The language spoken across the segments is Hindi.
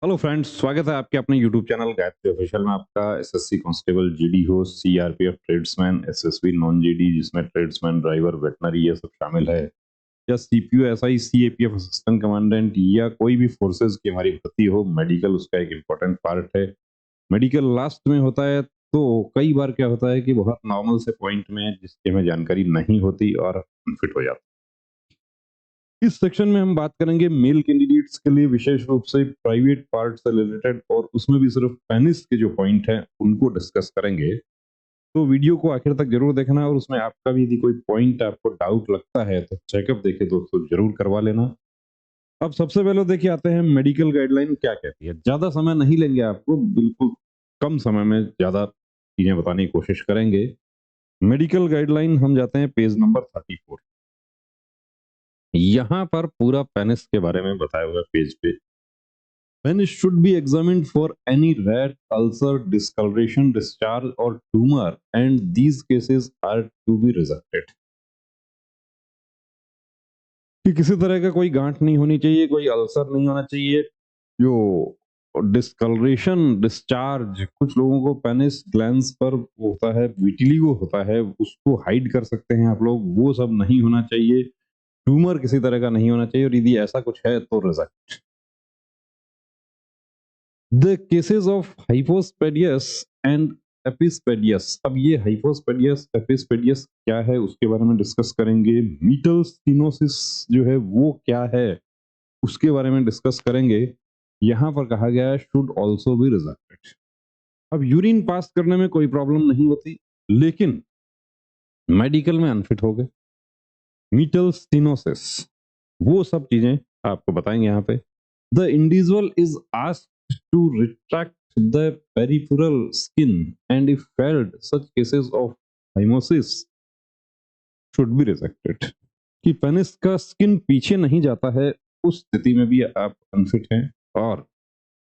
हेलो फ्रेंड्स, स्वागत है आपके अपने यूट्यूब चैनल गायत्री ऑफिशियल में। आपका एसएससी कांस्टेबल, जीडी हो, CRPF tradesman, SSB non GD जिसमें ट्रेड्समैन, ड्राइवर, वेटनरी ये सब शामिल है, या CPU, SI, CAPF assistant commandant, या कोई भी फोर्सेज की हमारी भर्ती हो। मेडिकल उसका एक इम्पोर्टेंट पार्ट है। मेडिकल लास्ट में होता है, तो कई बार क्या होता है कि बहुत नॉर्मल से पॉइंट में जिसकी हमें जानकारी नहीं होती और अनफिट हो जाता है। इस सेक्शन में हम बात करेंगे मेल कैंडिडेट्स के लिए, विशेष रूप से प्राइवेट पार्ट से रिलेटेड, और उसमें भी सिर्फ पेनिस के जो पॉइंट हैं उनको डिस्कस करेंगे। तो वीडियो को आखिर तक जरूर देखना, और उसमें आपका भी यदि कोई पॉइंट आपको डाउट लगता है तो चेकअप देखे दोस्तों जरूर करवा लेना। अब सबसे पहले देखिए आते हैं मेडिकल गाइडलाइन क्या कहती है। ज्यादा समय नहीं लेंगे आपको, बिल्कुल कम समय में ज्यादा चीजें बताने की कोशिश करेंगे। मेडिकल गाइडलाइन हम जाते हैं पेज नंबर 34। यहाँ पर पूरा पेनिस के बारे में बताया हुआ है पेज पे। Penis should be examined for any rat, ulcer, discoloration, discharge or tumor, and these cases are to be rejected. कि किसी तरह का कोई गांठ नहीं होनी चाहिए, कोई अल्सर नहीं होना चाहिए। जो डिस्कलरेशन, डिस्चार्ज, कुछ लोगों को पेनिस ग्लैंड्स पर होता है, विटिलिगो होता है, उसको हाइड कर सकते हैं आप लोग, वो सब नहीं होना चाहिए। ट्यूमर किसी तरह का नहीं होना चाहिए, और यदि ऐसा कुछ है तो reject. The cases of hypospadias and epispadias. अब ये हाइपोस्पेडियस, एपिस्पेडियस क्या है उसके बारे में डिस्कस करेंगे। मीटल स्टीनोसिस जो है वो क्या है उसके बारे में डिस्कस करेंगे। यहां पर कहा गया है शुड ऑल्सो बी रिजेक्टेड। अब यूरिन पास करने में कोई प्रॉब्लम नहीं होती, लेकिन मेडिकल में अनफिट हो गए, मीटल स्टीनोसिस, वो सब चीजें आपको बताएंगे यहाँ पे। The individual is asked to retract the peripheral skin and if failed such cases of phimosis should be rejected. कि पेनिस का स्किन पीछे नहीं जाता है, उस स्थिति में भी आप अनफिट हैं, और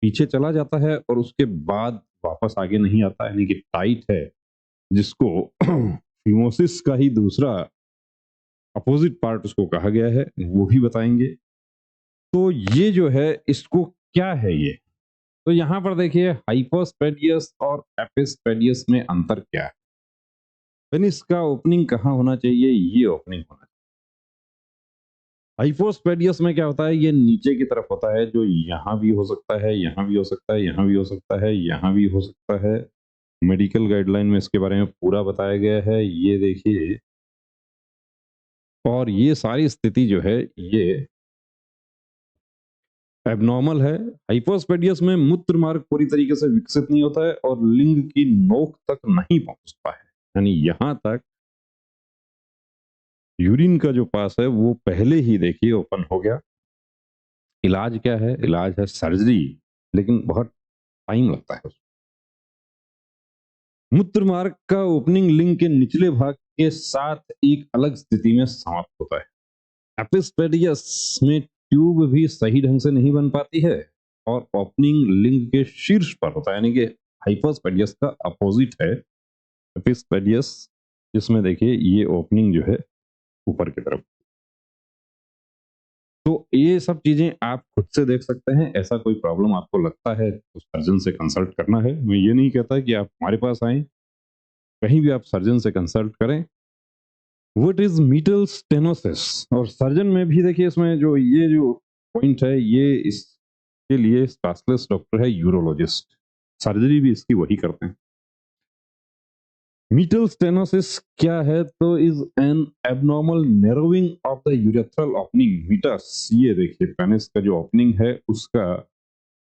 पीछे चला जाता है और उसके बाद वापस आगे नहीं आता, यानी कि टाइट है, जिसको फिमोसिस का ही दूसरा अपोजिट पार्ट उसको कहा गया है, वो भी बताएंगे। तो ये जो है इसको क्या है ये, तो यहां पर देखिए हाइपोस्पेडियस और एपिस्पेडियस में अंतर क्या है। पेनिस का ओपनिंग कहाँ होना चाहिए, ये ओपनिंग होना चाहिए। हाइपोस्पेडियस में क्या होता है, ये नीचे की तरफ होता है, जो यहाँ भी हो सकता है, यहाँ भी हो सकता है, यहाँ भी हो सकता है, यहाँ भी हो सकता है। मेडिकल गाइडलाइन में इसके बारे में पूरा बताया गया है, ये देखिए। और ये सारी स्थिति जो है ये एबनॉर्मल है। हाइपोस्पेडियस में मूत्र मार्ग पूरी तरीके से विकसित नहीं होता है और लिंग की नोक तक नहीं पहुंचता है, यानी यहां तक यूरिन का जो पास है वो पहले ही देखिए ओपन हो गया। इलाज क्या है, इलाज है सर्जरी, लेकिन बहुत टाइम लगता है। मूत्र मार्ग का ओपनिंग लिंग के निचले भाग के साथ एक अलग स्थिति में समाप्त होता है। एपिस्पेडियस में ट्यूब भी सही ढंग से नहीं बन पाती है, और ओपनिंग लिंग के शीर्ष पर होता है, यानी कि हाइपोस्पेडियस का अपोजिट है एपिस्पेडियस, जिसमें देखिए ये ओपनिंग जो है ऊपर की तरफ। तो ये सब चीजें आप खुद से देख सकते हैं। ऐसा कोई प्रॉब्लम आपको लगता है तो सर्जन से कंसल्ट करना है। मैं ये नहीं कहता कि आप हमारे पास आए, कहीं भी आप सर्जन से कंसल्ट करें। व्हाट इज मीटल स्टेनोसिस, और सर्जन में भी देखिए इसमें जो ये जो पॉइंट है, ये इसके लिए स्पेशलिस्ट डॉक्टर है यूरोलॉजिस्ट, सर्जरी भी इसकी वही करते हैं। मीटल स्टेनोसिस क्या है, तो is an abnormal narrowing of the urethral opening meatus. ये देखिए पेनिस का जो ओपनिंग है उसका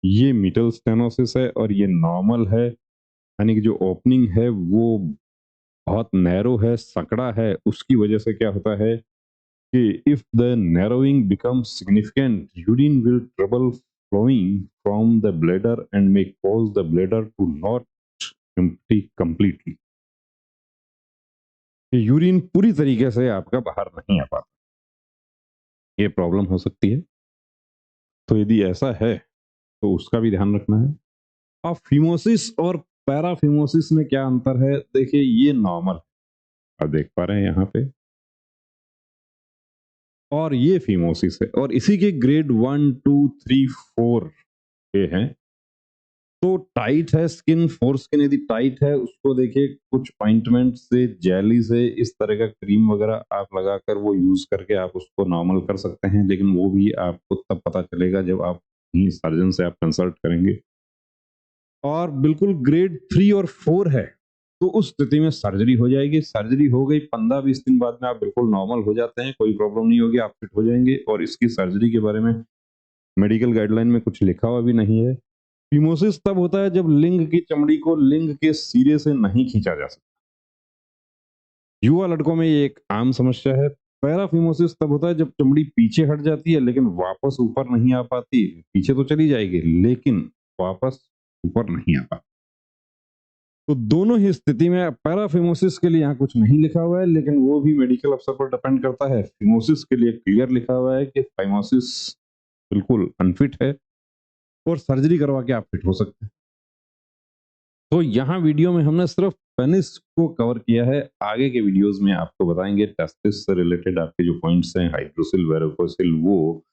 ये मीटल स्टेनोसिस है, और ये नॉर्मल है, यानी कि जो ओपनिंग है वो बहुत नैरो है, सकड़ा है। उसकी वजह से क्या होता है कि if the narrowing becomes significant, urine will trouble flowing from the bladder and may cause the bladder to not empty completely। Urine पूरी तरीके से आपका बाहर नहीं आ पाता, ये प्रॉब्लम हो सकती है। तो यदि ऐसा है तो उसका भी ध्यान रखना है। अब फीमोसिस और पैराफीमोसिस में क्या अंतर है, देखिए ये नॉर्मल, आप देख पा रहे हैं यहाँ पे, और ये फीमोसिस है, और इसी के ग्रेड 1, 2, 3, 4 चुके हैं। तो टाइट है स्किन, फोर स्किन यदि टाइट है उसको देखिए कुछ ऑइंटमेंट से, जेली से, इस तरह का क्रीम वगैरह आप लगाकर वो यूज करके आप उसको नॉर्मल कर सकते हैं, लेकिन वो भी आपको तब पता चलेगा जब आप सर्जन से आप कंसल्ट करेंगे। और बिल्कुल ग्रेड 3 और 4 है तो उस स्थिति में सर्जरी हो जाएगी। सर्जरी हो गई, 15-20 दिन बाद में आप बिल्कुल नॉर्मल हो जाते हैं, कोई प्रॉब्लम नहीं होगी, आप फिट हो जाएंगे। और इसकी सर्जरी के बारे में मेडिकल गाइडलाइन में कुछ लिखा हुआ भी नहीं है। फिमोसिस तब होता है जब लिंग की चमड़ी को लिंग के सिरे से नहीं खींचा जा सकता। युवा लड़कों में ये एक आम समस्या है। पैराफिमोसिस तब होता है जब चमड़ी पीछे हट जाती है लेकिन वापस ऊपर नहीं आ पाती। पीछे तो चली जाएगी लेकिन वापस ऊपर नहीं आ पाती। तो दोनों ही स्थिति में पैराफिमोसिस के लिए यहाँ कुछ नहीं लिखा हुआ है, लेकिन वो भी मेडिकल अफसर पर डिपेंड करता है। फिमोसिस के लिए क्लियर लिखा हुआ है कि फाइमोसिस बिल्कुल अनफिट है और सर्जरी करवा के आप फिट हो सकते हैं। तो यहाँ वीडियो में हमने सिर्फ पेनिस को कवर किया है। आगे के वीडियोस में आपको बताएंगे टेस्टिस से रिलेटेड आपके जो पॉइंट्स हैं, हाइड्रोसिल, वेरिकोसिल, वो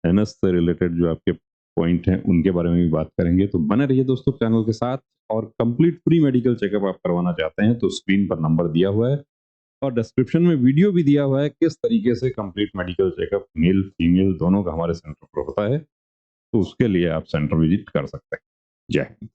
एनस से रिलेटेड जो आपके पॉइंट हैं उनके बारे में भी बात करेंगे। तो बने रहिए दोस्तों चैनल के साथ। और कंप्लीट फ्री मेडिकल चेकअप आप करवाना चाहते हैं तो स्क्रीन पर नंबर दिया हुआ है और डिस्क्रिप्शन में वीडियो भी दिया हुआ है किस तरीके से complete medical checkup male female दोनों का हमारे सेंटर पर होता है। तो उसके लिए आप सेंटर विजिट कर सकते हैं। जय हिंद।